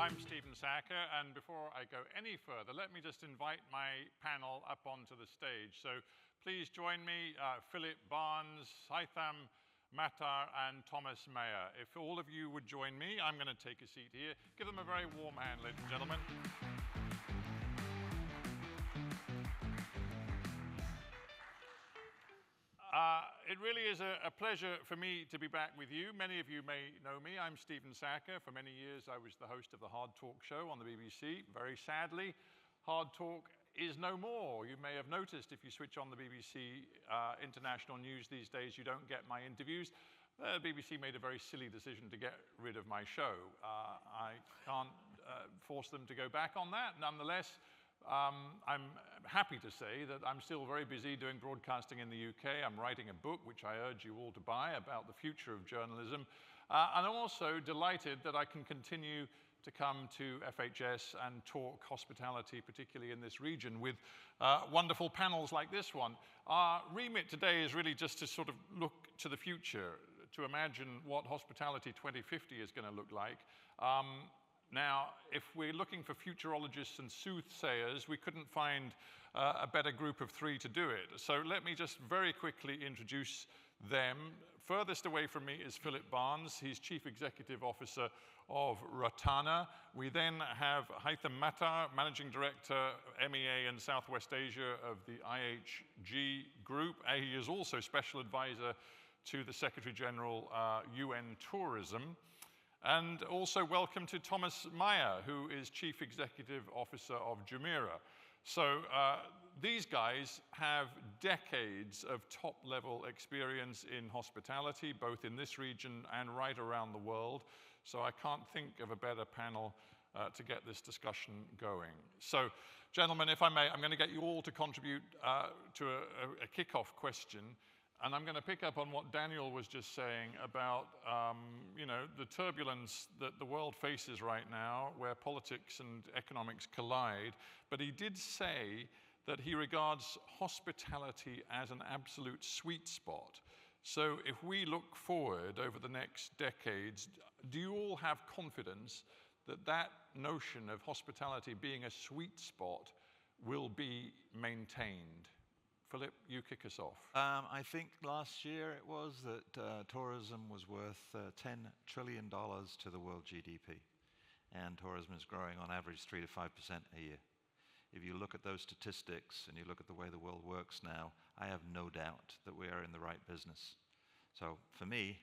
I'm Stephen Sacker, and before I go any further, let me just invite my panel up onto the stage. So please join me, Philip Barnes, Haitham Mattar, and Thomas Mayer. If all of you would join me, I'm going to take a seat here. Give them a very warm hand, ladies and gentlemen. It really is a pleasure for me to be back with you. Many of you may know me. I'm Stephen Sacker. For many years, I was the host of the Hard Talk show on the BBC. Very sadly, Hard Talk is no more. You may have noticed if you switch on the BBC international news these days, you don't get my interviews. The BBC made a very silly decision to get rid of my show. I can't force them to go back on that. Nonetheless, I'm happy to say that I'm still very busy doing broadcasting in the UK. I'm writing a book, which I urge you all to buy, about the future of journalism. And I'm also delighted that I can continue to come to FHS and talk hospitality, particularly in this region, with wonderful panels like this one. Our remit today is really just to sort of look to the future, to imagine what Hospitality 2050 is going to look like. Now, if we're looking for futurologists and soothsayers, we couldn't find a better group of three to do it. So let me just very quickly introduce them. Furthest away from me is Philip Barnes. He's Chief Executive Officer of Ratana. We then have Haitham Mattar, Managing Director, MEA and Southwest Asia of the IHG Group. He is also Special Advisor to the Secretary General, UN Tourism. And also welcome to Thomas Mayer, who is Chief Executive Officer of Jumeirah. So these guys have decades of top-level experience in hospitality, both in this region and right around the world. So I can't think of a better panel to get this discussion going. So, gentlemen, if I may, I'm going to get you all to contribute to a kickoff question. And I'm going to pick up on what Daniel was just saying about, the turbulence that the world faces right now, where politics and economics collide. But he did say that he regards hospitality as an absolute sweet spot. So if we look forward over the next decades, do you all have confidence that that notion of hospitality being a sweet spot will be maintained? Philip, you kick us off. I think last year it was that tourism was worth $10 trillion to the world GDP. And tourism is growing on average 3 to 5% a year. If you look at those statistics and you look at the way the world works now, I have no doubt that we are in the right business. So for me,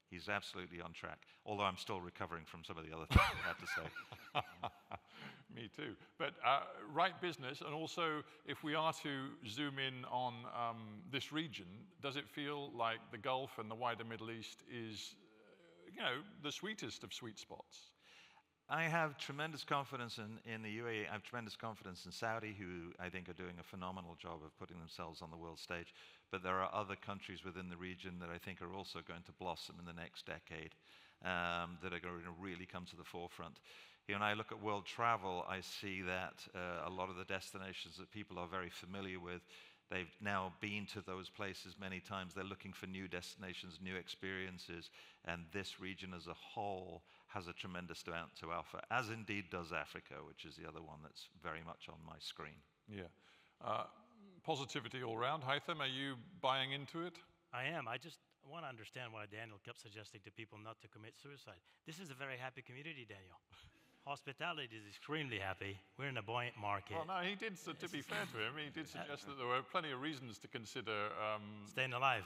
he's absolutely on track, although I'm still recovering from some of the other things I had to say. Me too. But right business, and also if we are to zoom in on this region, does it feel like the Gulf and the wider Middle East is, the sweetest of sweet spots? I have tremendous confidence in the UAE. I have tremendous confidence in Saudi, who I think are doing a phenomenal job of putting themselves on the world stage. But there are other countries within the region that I think are also going to blossom in the next decade, that are going to really come to the forefront. When I look at world travel, I see that a lot of the destinations that people are very familiar with, they've now been to those places many times. They're looking for new destinations, new experiences, and this region as a whole has a tremendous amount to offer, as indeed does Africa, which is the other one that's very much on my screen. Yeah. Positivity all around. Haitham, are you buying into it? I am. I just want to understand why Daniel kept suggesting to people not to commit suicide. This is a very happy community, Daniel. Hospitality is extremely happy. We're in a buoyant market. Well, no, he did, to be fair to him, he did suggest that there were plenty of reasons to consider staying alive,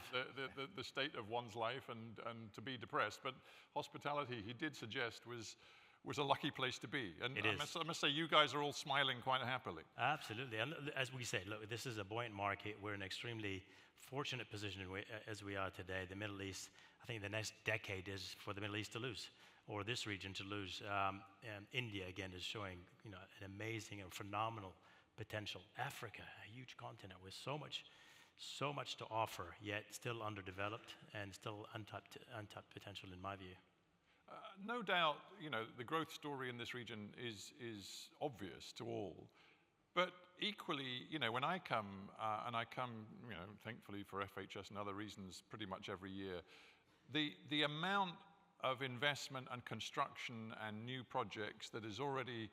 the state of one's life and to be depressed. But hospitality, he did suggest, was a lucky place to be. And I must say, you guys are all smiling quite happily. Absolutely. And as we say, look, this is a buoyant market. We're in an extremely fortunate position as we are today. The Middle East, I think the next decade is for the Middle East to lose, or this region to lose. And India, again, is showing an amazing and phenomenal potential. Africa, a huge continent with so much to offer, yet still underdeveloped and still untapped potential in my view. No doubt, the growth story in this region is obvious to all. But equally, when I come, and I come, thankfully for FHS and other reasons, pretty much every year, the amount of investment and construction and new projects that is already,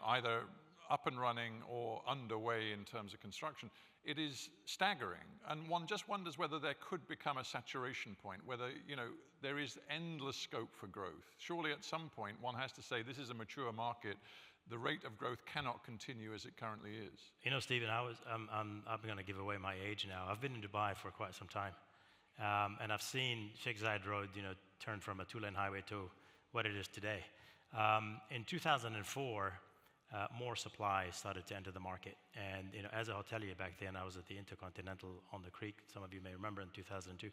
either up and running or underway in terms of construction, it is staggering. And one just wonders whether there could become a saturation point, whether, there is endless scope for growth. Surely at some point one has to say this is a mature market. The rate of growth cannot continue as it currently is. Stephen, I'm going to give away my age now. I've been in Dubai for quite some time. And I've seen Sheikh Zayed Road, turn from a two-lane highway to what it is today. In 2004, more supply started to enter the market. And as a hotelier back then, I was at the Intercontinental on the Creek. Some of you may remember in 2002.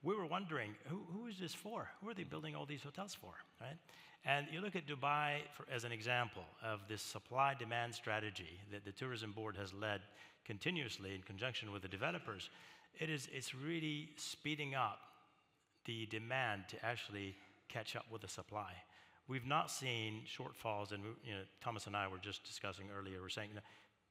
We were wondering, who is this for? Who are they building all these hotels for, right? And you look at Dubai as an example of this supply-demand strategy that the Tourism Board has led continuously in conjunction with the developers. It's really speeding up the demand to actually catch up with the supply. We've not seen shortfalls, and Thomas and I were just discussing earlier. We're saying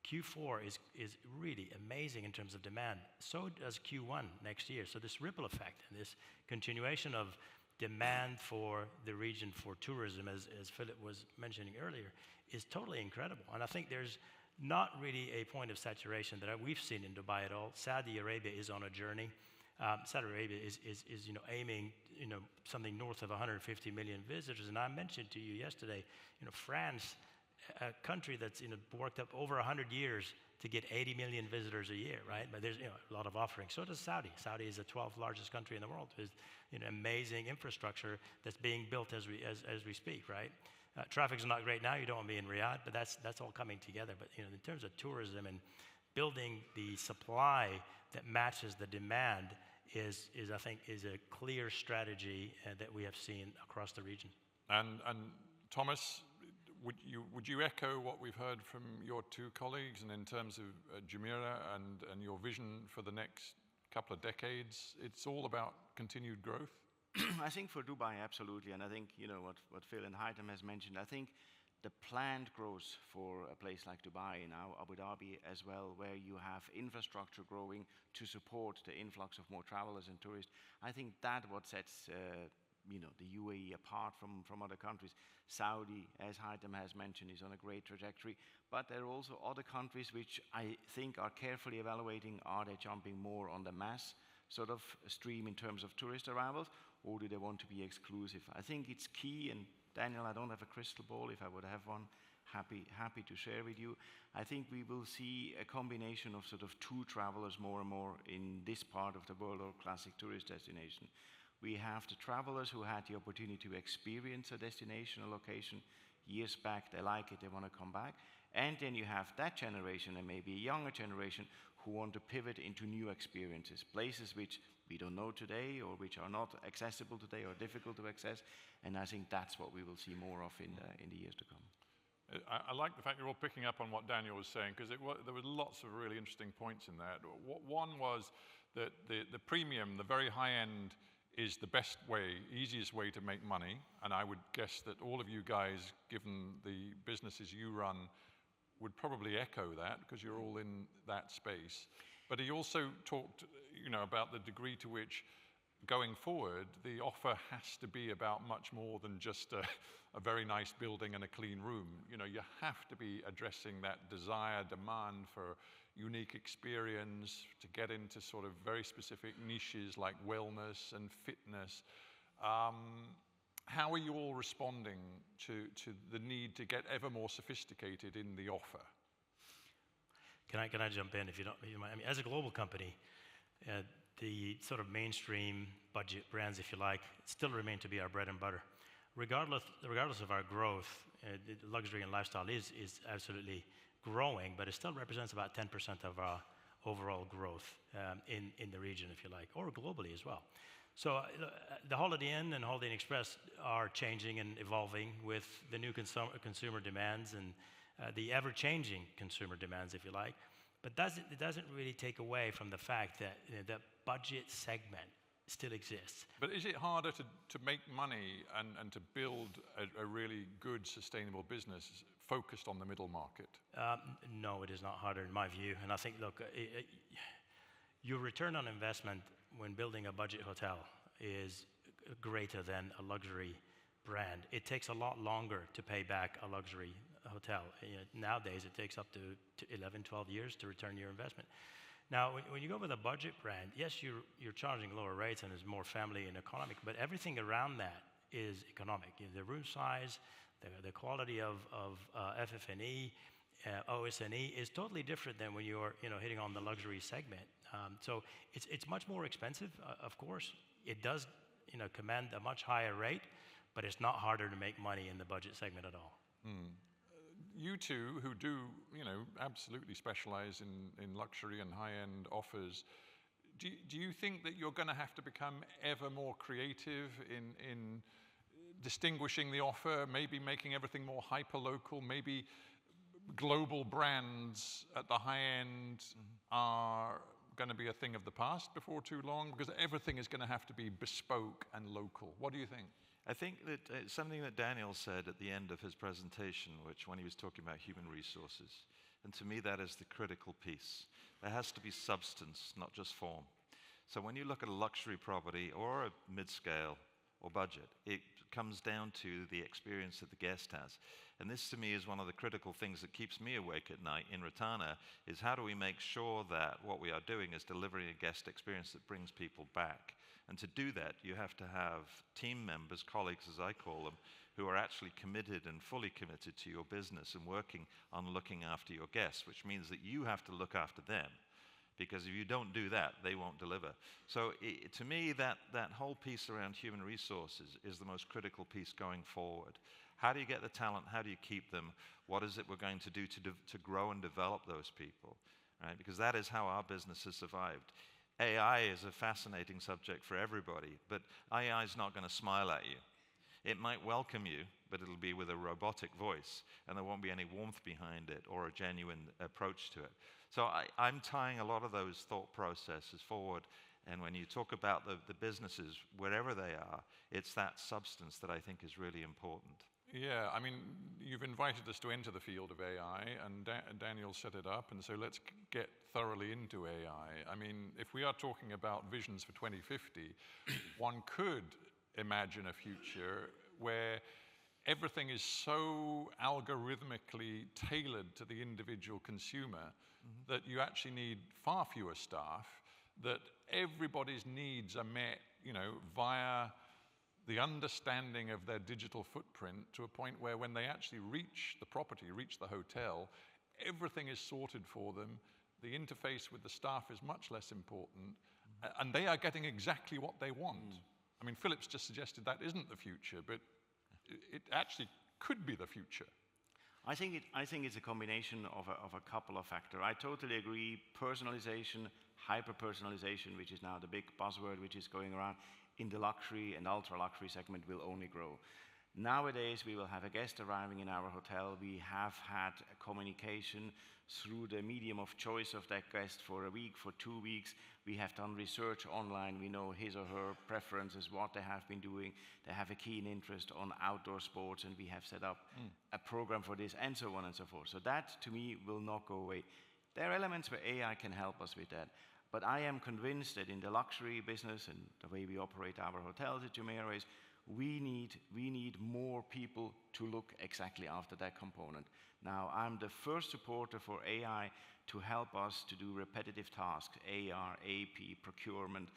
Q4 is really amazing in terms of demand. So does Q1 next year. So this ripple effect and this continuation of demand for the region for tourism, as Philip was mentioning earlier, is totally incredible. And I think there's not really a point of saturation that we've seen in Dubai at all. Saudi Arabia is on a journey. Saudi Arabia is aiming something north of 150 million visitors. And I mentioned to you yesterday, France, a country that's worked up over 100 years to get 80 million visitors a year, right? But there's a lot of offerings. So does Saudi. Saudi is the 12th largest country in the world with amazing infrastructure that's being built as we speak, right? Traffic's not great now. You don't want to be in Riyadh, but that's all coming together. But in terms of tourism and building the supply that matches the demand is I think a clear strategy that we have seen across the region. And Thomas, would you echo what we've heard from your two colleagues, and in terms of Jumeirah and your vision for the next couple of decades? It's all about continued growth. I think for Dubai, absolutely. And I think, what Phil and Haitham has mentioned, I think the planned growth for a place like Dubai, now Abu Dhabi as well, where you have infrastructure growing to support the influx of more travelers and tourists, I think that what sets the UAE apart from other countries. Saudi, as Haitham has mentioned, is on a great trajectory, but there are also other countries which I think are carefully evaluating, are they jumping more on the mass sort of stream in terms of tourist arrivals, or do they want to be exclusive? I think it's key, and Daniel, I don't have a crystal ball. If I would have one, happy to share with you. I think we will see a combination of sort of two travelers more and more in this part of the world, or classic tourist destination. We have the travelers who had the opportunity to experience a destination, a location years back. They like it, they want to come back. And then you have that generation, and maybe a younger generation, who want to pivot into new experiences, places which we don't know today, or which are not accessible today, or difficult to access. And I think that's what we will see more of in the years to come. I like the fact you're all picking up on what Daniel was saying, because there were lots of really interesting points in that. One was that the premium, the very high end, is the best way, easiest way to make money. And I would guess that all of you guys, given the businesses you run, would probably echo that, because you're all in that space. But he also talked, about the degree to which, going forward, the offer has to be about much more than just a very nice building and a clean room. You have to be addressing that desire, demand for unique experience, to get into sort of very specific niches like wellness and fitness. How are you all responding to the need to get ever more sophisticated in the offer? Can I jump in if you don't mind? I mean, as a global company, the sort of mainstream budget brands, if you like, still remain to be our bread and butter. Regardless of our growth, luxury and lifestyle is absolutely growing, but it still represents about 10% of our overall growth in the region, if you like, or globally as well. So the Holiday Inn and Holiday Inn Express are changing and evolving with the new consumer demands and the ever-changing consumer demands, if you like. But it doesn't really take away from the fact that the budget segment still exists. But is it harder to make money and to build a really good, sustainable business focused on the middle market? No, it is not harder in my view. And I think, look, your return on investment when building a budget hotel is greater than a luxury brand. It takes a lot longer to pay back a luxury hotel. Nowadays, it takes up to 11, 12 years to return your investment. Now, when you go with a budget brand, yes, you're charging lower rates and it's more family and economic, but everything around that is economic. The room size, the quality of FF&E, OS&E is totally different than when you're hitting on the luxury segment. So it's much more expensive, of course. It does command a much higher rate, but it's not harder to make money in the budget segment at all. You two, who do absolutely specialize in luxury and high-end offers, do you think that you're going to have to become ever more creative in distinguishing the offer, maybe making everything more hyper-local, maybe global brands at the high end are going to be a thing of the past before too long? Because everything is going to have to be bespoke and local. What do you think? I think that something that Daniel said at the end of his presentation, which when he was talking about human resources, and to me that is the critical piece. There has to be substance, not just form. So when you look at a luxury property or a mid-scale or budget, it comes down to the experience that the guest has. And this to me is one of the critical things that keeps me awake at night in Retana, is how do we make sure that what we are doing is delivering a guest experience that brings people back. And to do that, you have to have team members, colleagues as I call them, who are actually committed and fully committed to your business and working on looking after your guests, which means that you have to look after them. Because if you don't do that, they won't deliver. So to me, that whole piece around human resources is the most critical piece going forward. How do you get the talent? How do you keep them? What is it we're going to do to grow and develop those people? Right? Because that is how our business has survived. AI is a fascinating subject for everybody, but AI is not going to smile at you. It might welcome you, but it'll be with a robotic voice, and there won't be any warmth behind it or a genuine approach to it. So I'm tying a lot of those thought processes forward, and when you talk about the businesses, wherever they are, it's that substance that I think is really important. Yeah, I mean, you've invited us to enter the field of AI, and Daniel set it up, and so let's get thoroughly into AI. I mean, if we are talking about visions for 2050, one could imagine a future where everything is so algorithmically tailored to the individual consumer that you actually need far fewer staff, that everybody's needs are met, via the understanding of their digital footprint to a point where when they actually reach the property, reach the hotel, everything is sorted for them. The interface with the staff is much less important, and they are getting exactly what they want. I mean, Philip's just suggested that isn't the future, but it actually could be the future. I think it's a combination of a couple of factors. I totally agree. Personalization, hyper-personalization, which is now the big buzzword which is going around, in the luxury and ultra-luxury segment will only grow. Nowadays, we will have a guest arriving in our hotel. We have had a communication through the medium of choice of that guest for a week, for 2 weeks. We have done research online. We know his or her preferences, what they have been doing. They have a keen interest on outdoor sports, and we have set up a program for this, and so on and so forth. So that, to me, will not go away. There are elements where AI can help us with that. But I am convinced that in the luxury business and the way we operate our hotels at Jumeirah, we need more people to look exactly after that component. Now, I'm the first supporter for AI to help us to do repetitive tasks, AR, AP, procurement,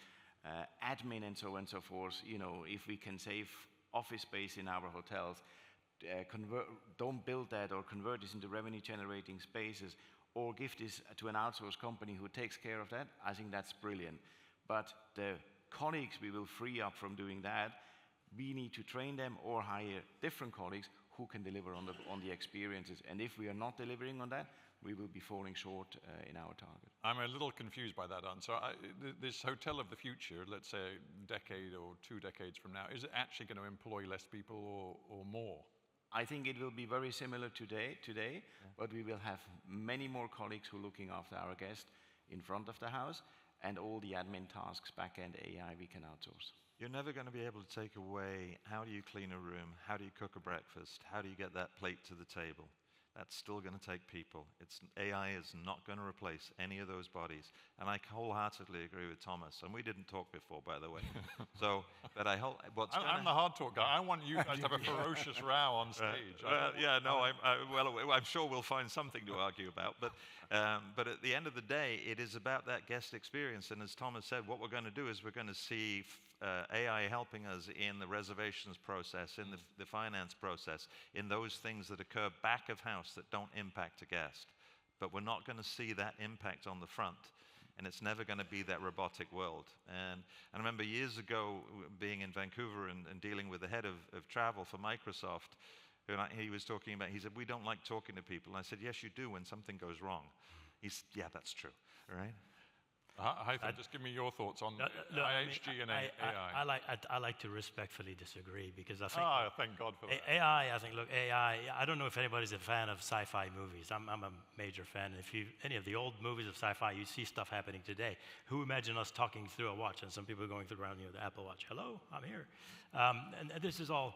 admin, and so on and so forth. If we can save office space in our hotels, don't build that or convert this into revenue-generating spaces, or give this to an outsourced company who takes care of that, I think that's brilliant. But the colleagues we will free up from doing that, we need to train them or hire different colleagues who can deliver on the experiences. And if we are not delivering on that, we will be falling short in our target. I'm a little confused by that answer. This hotel of the future, let's say a decade or 2 decades from now, is it actually going to employ less people or more? I think it will be very similar today, but we will have many more colleagues who are looking after our guests in front of the house, and all the admin tasks, back-end AI, we can outsource. You're never going to be able to take away how do you clean a room, how do you cook a breakfast, how do you get that plate to the table. That's still going to take people. AI is not going to replace any of those bodies. And I wholeheartedly agree with Thomas. And we didn't talk before, by the way. But I'm the hard talk guy. I want you guys to have a ferocious row on stage. I'm sure we'll find something to argue about. But at the end of the day, it is about that guest experience. And as Thomas said, what we're going to do is we're going to see AI helping us in the reservations process, in the finance process, in those things that occur back of house that don't impact a guest. But we're not going to see that impact on the front. And it's never going to be that robotic world. And I remember years ago being in Vancouver and dealing with the head of travel for Microsoft, he was talking about, he said, we don't like talking to people. And I said, yes, you do when something goes wrong. He said, yeah, that's true, right? Hytham, just give me your thoughts on IHG and AI. I like to respectfully disagree because I think thank God for that. AI, I don't know if anybody's a fan of sci-fi movies. I'm a major fan. If any of the old movies of sci-fi, you see stuff happening today. Who imagine us talking through a watch and some people going through around the Apple Watch? Hello, I'm here. And this is all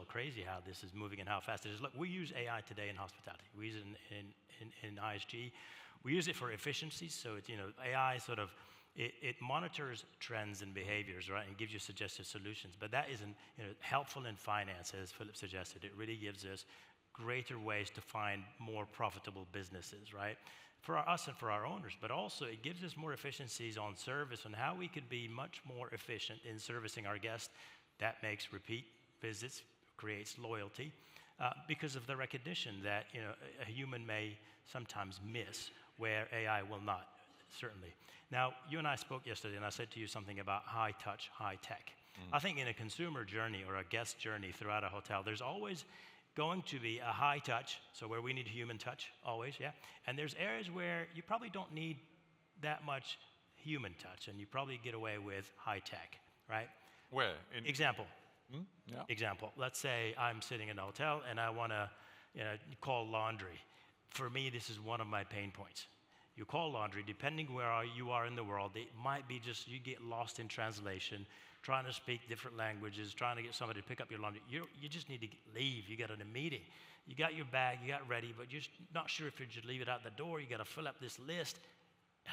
crazy how this is moving and how fast it is. Look, we use AI today in hospitality. We use it in IHG. We use it for efficiencies, so it's, AI sort of, it monitors trends and behaviors, right, and gives you suggested solutions. But that isn't helpful in finance, as Philip suggested. It really gives us greater ways to find more profitable businesses, right, for us and for our owners. But also it gives us more efficiencies on service and how we could be much more efficient in servicing our guests. That makes repeat visits, creates loyalty, because of the recognition that a human may sometimes miss where AI will not, certainly. Now, you and I spoke yesterday, and I said to you something about high touch, high tech. I think in a consumer journey or a guest journey throughout a hotel, there's always going to be a high touch, so where we need human touch, always, yeah? And there's areas where you probably don't need that much human touch, and you probably get away with high tech, right? Where? Example. Yeah. Example. Let's say I'm sitting in a hotel and I want to call laundry. For me, this is one of my pain points. You call laundry, depending where you are in the world, it might be just you get lost in translation, trying to speak different languages, trying to get somebody to pick up your laundry. You just need to leave. You got a meeting. You got your bag, you got ready, but you're not sure if you should leave it out the door. You got to fill up this list.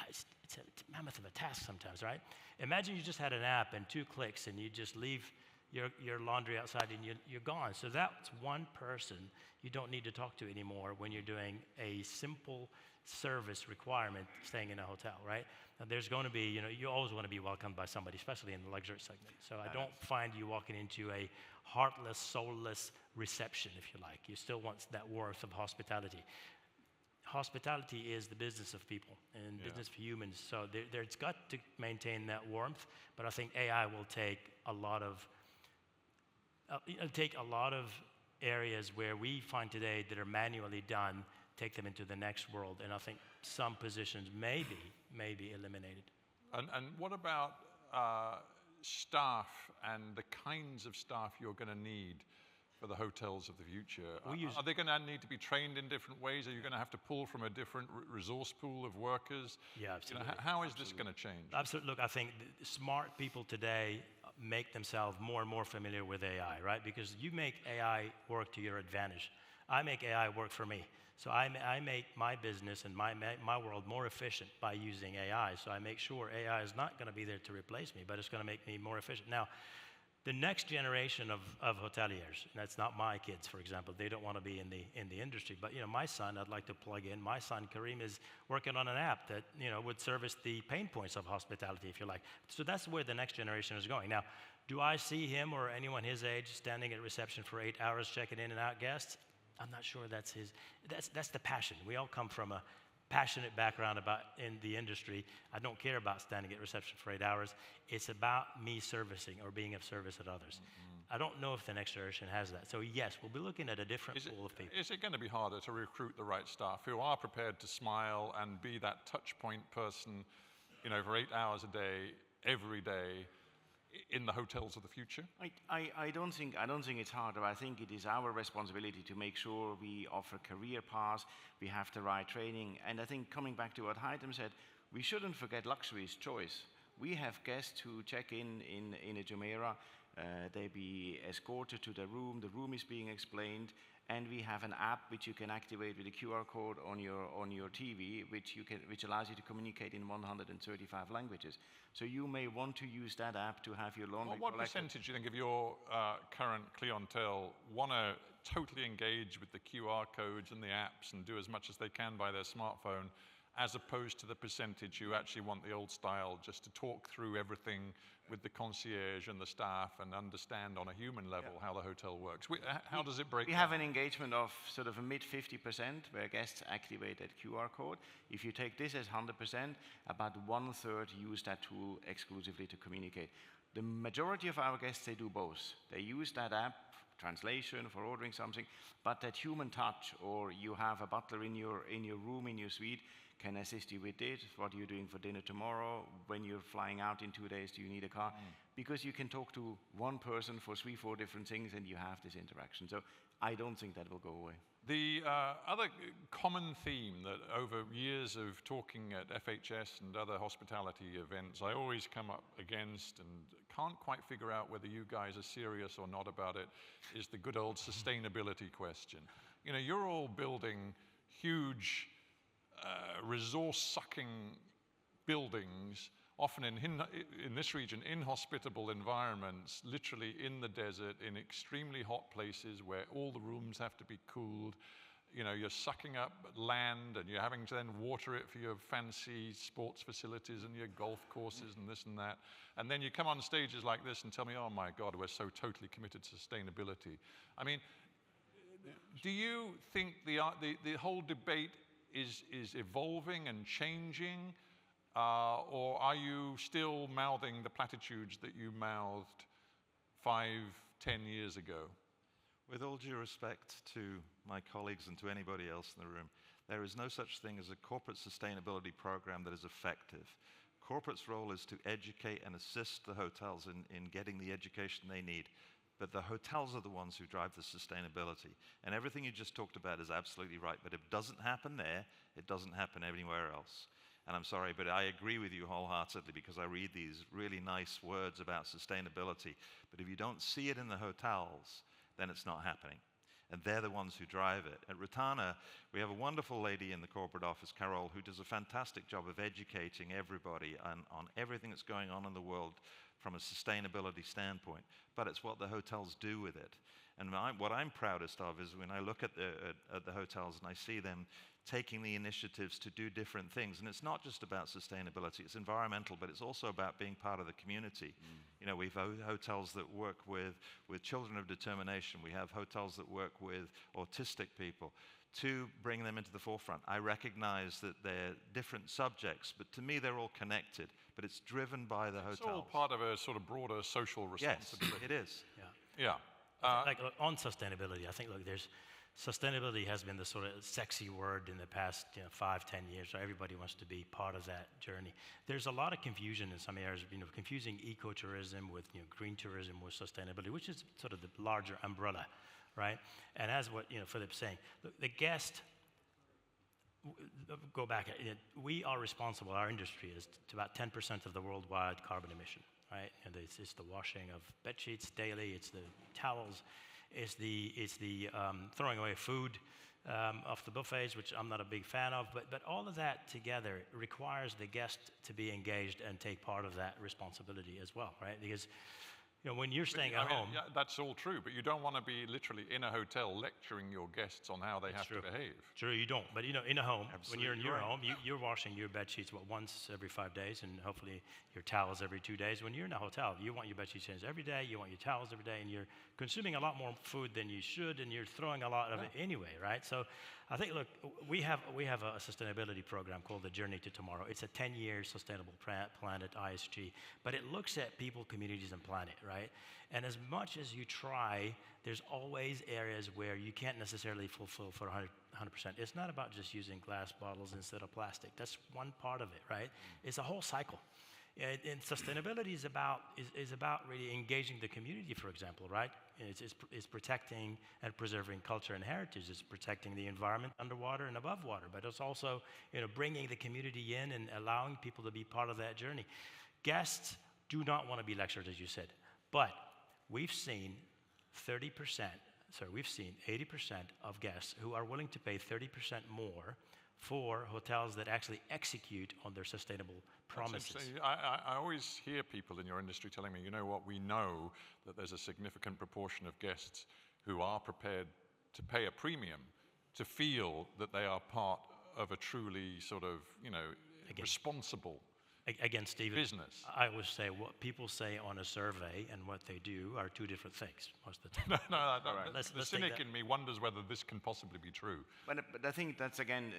It's a mammoth of a task sometimes, right? Imagine you just had an app and 2 clicks and you just leave your laundry outside and you're gone. So that's one person you don't need to talk to anymore when you're doing a simple service requirement staying in a hotel, right? Now there's going to be, you always want to be welcomed by somebody, especially in the luxury segment. So I don't find you walking into a heartless, soulless reception, if you like. You still want that warmth of hospitality. Hospitality is the business of people and business for humans. So it's got to maintain that warmth, but I think AI will take a lot of areas where we find today that are manually done, take them into the next world, and I think some positions may be eliminated. And what about staff and the kinds of staff you're going to need for the hotels of the future? Are they going to need to be trained in different ways? Are you going to have to pull from a different resource pool of workers? Yeah, absolutely. How is this going to change? Absolutely. Look, I think smart people today make themselves more and more familiar with AI, right? Because you make AI work to your advantage. I make AI work for me. So I make my business and my world more efficient by using AI. So I make sure AI is not going to be there to replace me, but it's going to make me more efficient. Now, the next generation of hoteliers, and that's not my kids, for example, they don't want to be in the industry. But my son, I'd like to plug in. My son Kareem is working on an app that would service the pain points of hospitality, if you like. So that's where the next generation is going. Now, do I see him or anyone his age standing at reception for 8 hours checking in and out guests? I'm not sure that's his. That's the passion. We all come from a passionate background in the industry. I don't care about standing at reception for 8 hours. It's about me servicing or being of service at others. I don't know if the next generation has that. So yes, we'll be looking at a different pool of people. Is it going to be harder to recruit the right staff who are prepared to smile and be that touch point person, for 8 hours a day, every day, in the hotels of the future? I don't think it's harder. I think it is our responsibility to make sure we offer career paths, we have the right training. And I think coming back to what Hytham said, we shouldn't forget luxury is choice. We have guests who check in a Jumeirah, they be escorted to their room, the room is being explained, and we have an app which you can activate with a QR code on your TV, which allows you to communicate in 135 languages. So you may want to use that app to have your laundry What collected. percentage do you think of your current clientele want to totally engage with the QR codes and the apps and do as much as they can by their smartphone, as opposed to the percentage who actually want the old style, just to talk through everything with the concierge and the staff and understand on a human level how the hotel works? How does it break We down? have an engagement of sort of a mid 50% where guests activate that QR code. If you take this as 100%, about 1/3 use that tool exclusively to communicate. The majority of our guests, they do both. They use that app, translation for ordering something, but that human touch, or you have a butler in your room, in your suite, can assist you with it. What are you doing for dinner tomorrow? When you're flying out in 2 days, do you need a car? Because you can talk to one person for 3-4 different things and you have this interaction. So I don't think that will go away. The other common theme that over years of talking at FHS and other hospitality events, I always come up against and can't quite figure out whether you guys are serious or not about it, is the good old sustainability question. You know, you're all building huge resource-sucking buildings, often in this region, inhospitable environments, literally in the desert, in extremely hot places where all the rooms have to be cooled. You know, you're sucking up land and you're having to then water it for your fancy sports facilities and your golf courses and this and that. And then you come on stages like this and tell me, oh my God, we're so totally committed to sustainability. I mean, do you think the whole debate is evolving and changing? Or are you still mouthing the platitudes that you mouthed 5, 10 years ago? With all due respect to my colleagues and to anybody else in the room, there is no such thing as a corporate sustainability program that is effective. Corporate's role is to educate and assist the hotels in getting the education they need. But the hotels are the ones who drive the sustainability. And everything you just talked about is absolutely right. But if it doesn't happen there, it doesn't happen anywhere else. And I'm sorry, but I agree with you wholeheartedly, because I read these really nice words about sustainability. But if you don't see it in the hotels, then it's not happening. And they're the ones who drive it. At Retana, we have a wonderful lady in the corporate office, Carol, who does a fantastic job of educating everybody on everything that's going on in the world from a sustainability standpoint. But it's what the hotels do with it. And what I'm proudest of is when I look at the hotels and I see them taking the initiatives to do different things. And it's not just about sustainability, it's environmental, but it's also about being part of the community. You know, we've hotels that work with children of determination. We have hotels that work with autistic people to bring them into the forefront. I recognize that they're different subjects, but to me they're all connected, but it's driven by the hotels. It's all part of a sort of broader social responsibility. Yes, it is. Yeah. Yeah. Like look, on sustainability, I think sustainability has been the sort of sexy word in the past 5, 10 years. So everybody wants to be part of that journey. There's a lot of confusion in some areas, confusing ecotourism with green tourism with sustainability, which is sort of the larger umbrella, right? And as what Philip's saying, the guest. Go back. We are responsible. Our industry is to about 10% of the worldwide carbon emission, right? And it's the washing of bed sheets daily. It's the towels. It's the throwing away food off the buffets, which I'm not a big fan of. But all of that together requires the guest to be engaged and take part of that responsibility as well, right? Because when you're staying at home, yeah, that's all true, but you don't want to be literally in a hotel lecturing your guests on how they have to behave. True, you don't. But in a home, when you're in your right. home, you're washing your bed sheets once every 5 days, and hopefully your towels every 2 days. When you're in a hotel, you want your bed sheets changed every day. You want your towels every day, and you're consuming a lot more food than you should, and you're throwing a lot of it anyway, right? So I think, look, we have a sustainability program called the Journey to Tomorrow. It's a 10-year sustainable planet ISG, but it looks at people, communities, and planet, right? And as much as you try, there's always areas where you can't necessarily fulfill for 100%. It's not about just using glass bottles instead of plastic. That's one part of it, right? It's a whole cycle. And sustainability is about really engaging the community, for example, right? It's protecting and preserving culture and heritage. It's protecting the environment underwater and above water. But it's also bringing the community in and allowing people to be part of that journey. Guests do not want to be lectured, as you said, but we've seen 30% sir, we've seen 80% of guests who are willing to pay 30% more for hotels that actually execute on their sustainable promises. I always hear people in your industry telling me, you know what, we know that there's a significant proportion of guests who are prepared to pay a premium to feel that they are part of a truly sort of, you know, responsible Again, Stephen, business. I would say what people say on a survey and what they do are two different things most of the time. The cynic in me wonders whether this can possibly be true. But I think that's again,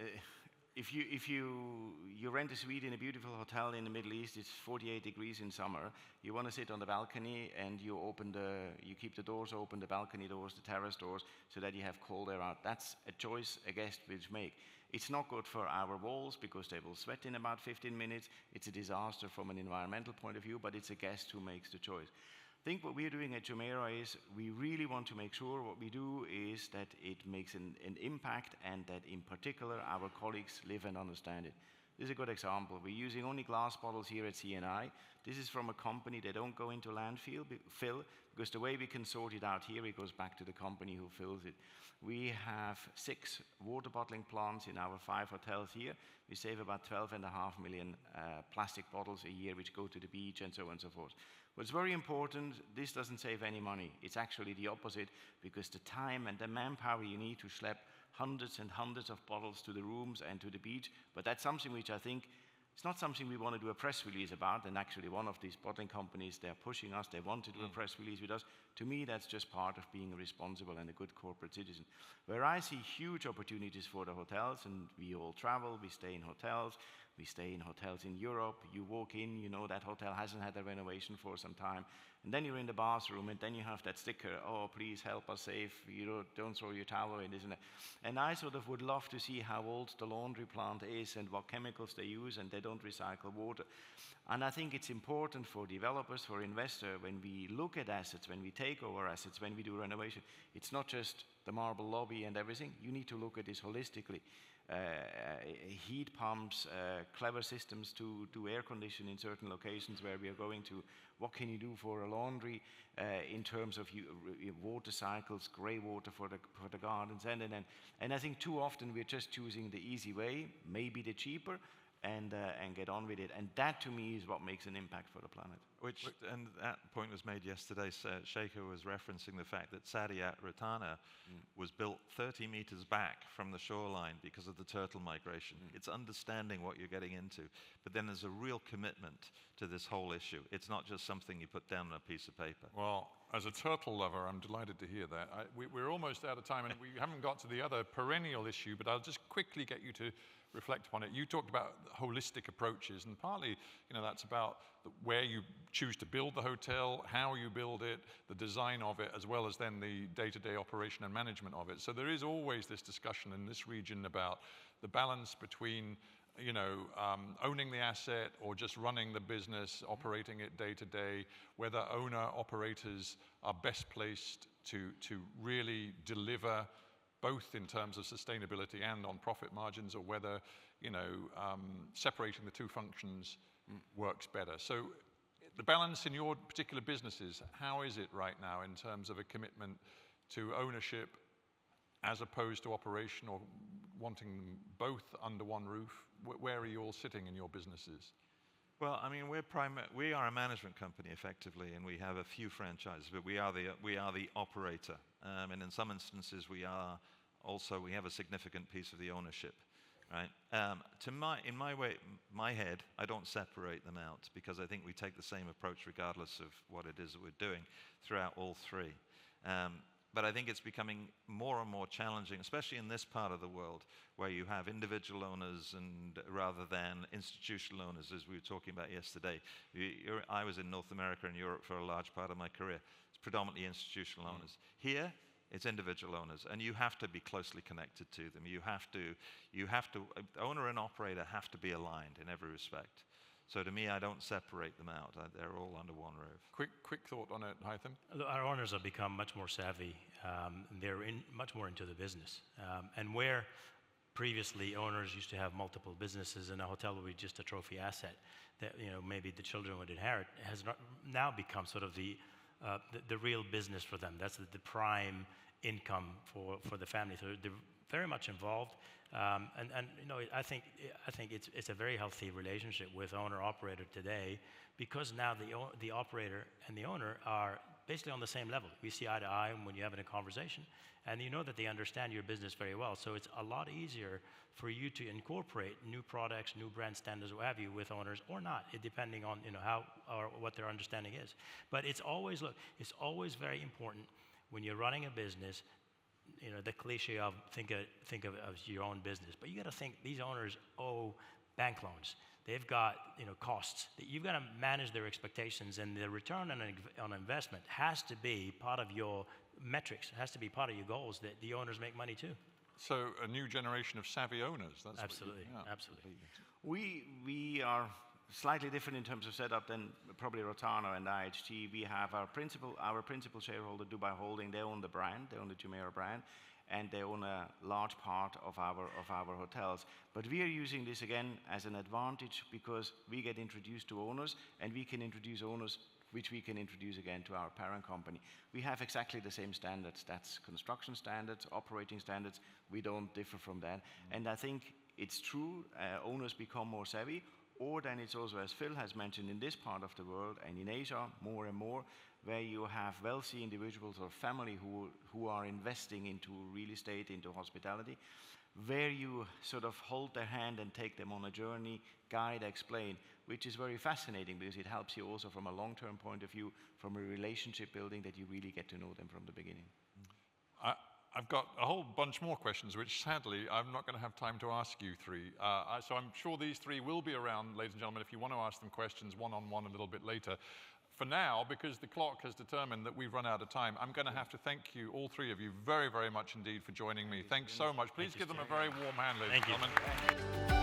if you rent a suite in a beautiful hotel in the Middle East, it's 48 degrees in summer. You want to sit on the balcony and you keep the doors open, the balcony doors, the terrace doors, so that you have cold air out. That's a choice a guest will make. It's not good for our walls because they will sweat in about 15 minutes. It's a disaster from an environmental point of view, but it's a guest who makes the choice. I think what we're doing at Jumeirah is we really want to make sure what we do is that it makes an impact, and that in particular our colleagues live and understand it. This is a good example. We're using only glass bottles here at CNI. This is from a company that don't go into landfill, because the way we can sort it out here, it goes back to the company who fills it. We have 6 water bottling plants in our 5 hotels here. We save about 12.5 million plastic bottles a year, which go to the beach and so on and so forth. What's very important, this doesn't save any money. It's actually the opposite, because the time and the manpower you need to schlep hundreds and hundreds of bottles to the rooms and to the beach, but that's something which I think it's not something we want to do a press release about, and actually one of these bottling companies, they're pushing us, they want to do a press release with us. To me, that's just part of being a responsible and a good corporate citizen. Where I see huge opportunities for the hotels, and we all travel, we stay in hotels, we stay in hotels in Europe. You walk in, you know that hotel hasn't had a renovation for some time. And then you're in the bathroom, and then you have that sticker, oh, please help us save, don't throw your towel in, isn't it? And I sort of would love to see how old the laundry plant is and what chemicals they use, and they don't recycle water. And I think it's important for developers, for investors, when we look at assets, when we take over assets, when we do renovation, it's not just the marble lobby and everything. You need to look at this holistically. Heat pumps, clever systems to do air condition in certain locations where we are going to. What can you do for a laundry in terms of water cycles, grey water for the gardens, and I think too often we're just choosing the easy way, maybe the cheaper, and get on with it. And that to me is what makes an impact for the planet. And that point was made yesterday. Sheikha was referencing the fact that Saadiyat Ratana was built 30 meters back from the shoreline because of the turtle migration. It's understanding what you're getting into. But then there's a real commitment to this whole issue. It's not just something you put down on a piece of paper. Well, as a turtle lover, I'm delighted to hear that. We're almost out of time, and we haven't got to the other perennial issue, but I'll just quickly get you to reflect upon it. You talked about holistic approaches, and partly, that's about where you choose to build the hotel, how you build it, the design of it, as well as then the day-to-day operation and management of it. So there is always this discussion in this region about the balance between owning the asset or just running the business, operating it day to day, whether owner-operators are best placed to really deliver both in terms of sustainability and on profit margins, or whether, separating the two functions works better. So the balance in your particular businesses, how is it right now in terms of a commitment to ownership as opposed to operation, or wanting them both under one roof? Where are you all sitting in your businesses? Well, I mean, we are a management company effectively, and we have a few franchises, but we are the operator, and in some instances we have a significant piece of the ownership, right? In my head, I don't separate them out, because I think we take the same approach regardless of what it is that we're doing throughout all three. But I think it's becoming more and more challenging, especially in this part of the world, where you have individual owners and rather than institutional owners, as we were talking about yesterday. I was in North America and Europe for a large part of my career. It's predominantly institutional owners. Here, it's individual owners, and you have to be closely connected to them. Owner and operator have to be aligned in every respect. So to me, I don't separate them out. They're all under one roof. Quick thought on it, Haitham? Look, our owners have become much more savvy. They're much more into the business. And where previously owners used to have multiple businesses and a hotel would be just a trophy asset that maybe the children would inherit, has now become sort of the real business for them. That's the prime income for the family. So they're very much involved. And you know, I think it's a very healthy relationship with owner-operator today, because now the operator and the owner are basically on the same level. We see eye to eye when you're having a conversation, and you know that they understand your business very well. So it's a lot easier for you to incorporate new products, new brand standards, what have you, with owners or not, depending on, you know, how or what their understanding is. But it's always, look, it's always very important when you're running a business. You know, the cliche of think of your own business, but you got to think these owners owe bank loans. They've got, you know, costs. You've got to manage their expectations, and the return on investment has to be part of your metrics. It has to be part of your goals, that the owners make money too. So a new generation of savvy owners. That's Absolutely, yeah. absolutely. We are slightly different in terms of setup than probably Rotano and IHG. We have our principal shareholder, Dubai Holding. They own the brand, they own the Jumeirah brand, and they own a large part of our hotels. But we are using this again as an advantage, because we get introduced to owners, and we can introduce owners which we can introduce again to our parent company. We have exactly the same standards. That's construction standards, operating standards. We don't differ from that. And I think it's true, owners become more savvy, or then it's also, as Phil has mentioned, in this part of the world and in Asia more and more, where you have wealthy individuals or family who are investing into real estate, into hospitality, where you sort of hold their hand and take them on a journey, guide, explain, which is very fascinating, because it helps you also from a long-term point of view, from a relationship building, that you really get to know them from the beginning. I've got a whole bunch more questions, which sadly I'm not going to have time to ask you three. So I'm sure these three will be around, ladies and gentlemen, if you want to ask them questions one-on-one a little bit later. For now, because the clock has determined that we've run out of time, I'm going to have to thank you, all three of you, very, very much indeed for joining me. Thanks so much. Please give them a very warm hand, ladies and gentlemen.